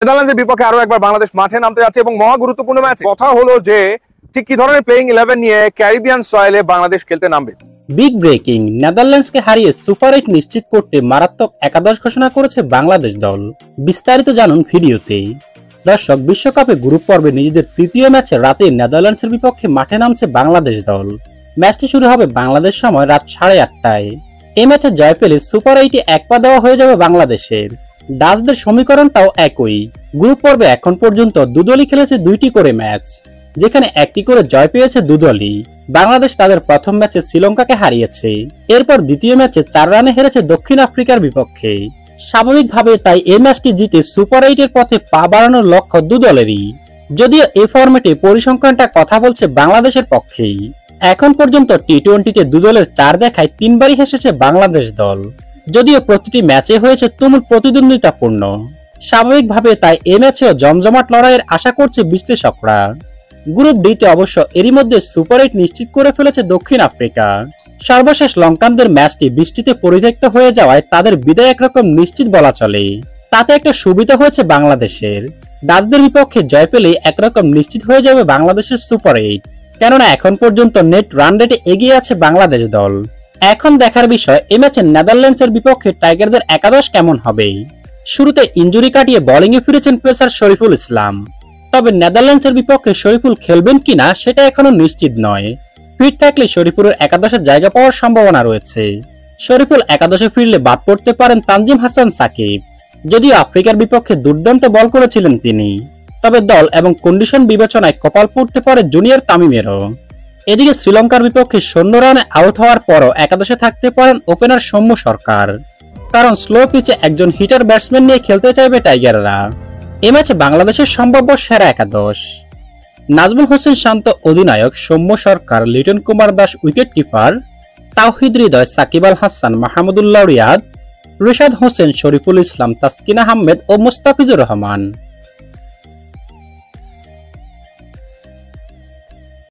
নেদারল্যান্ডসের বিপক্ষে আরো একবার বাংলাদেশ মাঠে নামতে যাচ্ছে এবং মহা গুরুত্বপূর্ণ ম্যাচ। কথা হলো যে ঠিক কি ধরনের প্লেইং 11 নিয়ে ক্যারিবিয়ান সয়েলে বাংলাদেশ খেলতে নামবে। বিগ ব্রেকিং, নেদারল্যান্ডসকে হারিয়ে সুপার 8 নিশ্চিত করতে মারাত্মক একাদশ ঘোষণা করেছে বাংলাদেশ দল। বিস্তারিত জানুন ভিডিওতে। দর্শক, বিশ্বকাপে গ্রুপ পর্বে নিজেদের তৃতীয় ম্যাচে রাতে নেদারল্যান্ডসের বিপক্ষে মাঠে নামছে বাংলাদেশ দল। ম্যাচটি শুরু হবে বাংলাদেশ সময় রাত 8:30টায়। এই ম্যাচে জয় পেলে সুপার 8-এ এক পা দেওয়া হয়ে যাবে বাংলাদেশের। ডাচদের সমীকরণটাও একই। গ্রুপ পর্বে এখন পর্যন্ত দুদলই খেলেছে 2টি করে ম্যাচ, যেখানে একটি করে জয় পেয়েছে দুদলই। বাংলাদেশ তাদের প্রথম ম্যাচে শ্রীলঙ্কাকে হারিয়েছে, এরপর দ্বিতীয় ম্যাচে 4 রানে হেরেছে দক্ষিণ আফ্রিকার বিপক্ষে। স্বাভাবিকভাবে তাই এই ম্যাচটি জিতে সুপার 8-এর পথে পা বাড়ানোর লক্ষ্য দুদলেরই। যদিও এই ফরম্যাটে পরিসংখ্যানটা কথা বলছে বাংলাদেশের পক্ষেই। এখন পর্যন্ত টি-20-তে দুদলের 4 দেখায় 3বারই হেসেছে বাংলাদেশ দল। যদিও প্রতিটি ম্যাচে হয়েছে তুমুল প্রতিদ্বন্দ্বিতাপূর্ণ। স্বাভাবিকভাবে তাই এই ম্যাচেও জমজমাট লড়াইয়ের আশা করছে বিশ্লেষকরা। গ্রুপ ডিতে অবশ্য এরই মধ্যে সুপার 8 নিশ্চিত করে ফেলেছে দক্ষিণ আফ্রিকা। সর্বশেষ লঙ্কানদের ম্যাচটি বৃষ্টিতে পরিত্যক্ত হয়ে যাওয়ায় তাদের বিদায় একরকম নিশ্চিত বলা চলে। তাতে একটা সুবিধা হয়েছে বাংলাদেশের। ডাচদের বিপক্ষে জয় পেলে একরকম নিশ্চিত হয়ে যাবে বাংলাদেশের সুপার 8, কেননা এখন পর্যন্ত নেট রান রেটে এগিয়ে আছে বাংলাদেশ দল। এখন দেখার বিষয় এই ম্যাচে নেদারল্যান্ডসের বিপক্ষে টাইগারদের একাদশ কেমন হবে। শুরুতে ইনজুরি কাটিয়ে বোলিংয়ে ফিরেছেন পেসার শরীফুল ইসলাম। তবে নেদারল্যান্ডসের বিপক্ষে শরীফুল খেলবেন কিনা সেটা এখনো নিশ্চিত নয়। ফিট থাকলে শরীফুলের একাদশে জায়গা পাওয়ার সম্ভাবনা রয়েছে। শরীফুল একাদশে ফিরলে বাদ পড়তে পারেন তানজিম হাসান সাকিব। যদিও আফ্রিকার বিপক্ষে দুর্দান্ত বল করেছিলেন তিনি, তবে দল এবং কন্ডিশন বিবেচনায় কপাল পড়তে পারে জুনিয়র তামিমেরও। এদিকে শ্রীলঙ্কার বিপক্ষে 0 রানে আউট হওয়ার পরও একাদশে থাকতে পারেন ওপেনার সৌম্য সরকার, কারণ স্লো পিচে একজন হিটার ব্যাটসম্যান নিয়ে খেলতে চাইবে টাইগাররা। এ ম্যাচে বাংলাদেশের সম্ভাব্য সেরা একাদশ: নাজমুল হোসেন শান্ত অধিনায়ক, সৌম্য সরকার, লিটন কুমার দাস উইকেট কিপার, তাওহিদ হৃদয়, সাকিব আল হাসান, মাহমুদুল্লাহ রিয়াদ, রিশাদ হোসেন, শরীফুল ইসলাম, তাসকিন আহমেদ ও মুস্তাফিজুর রহমান।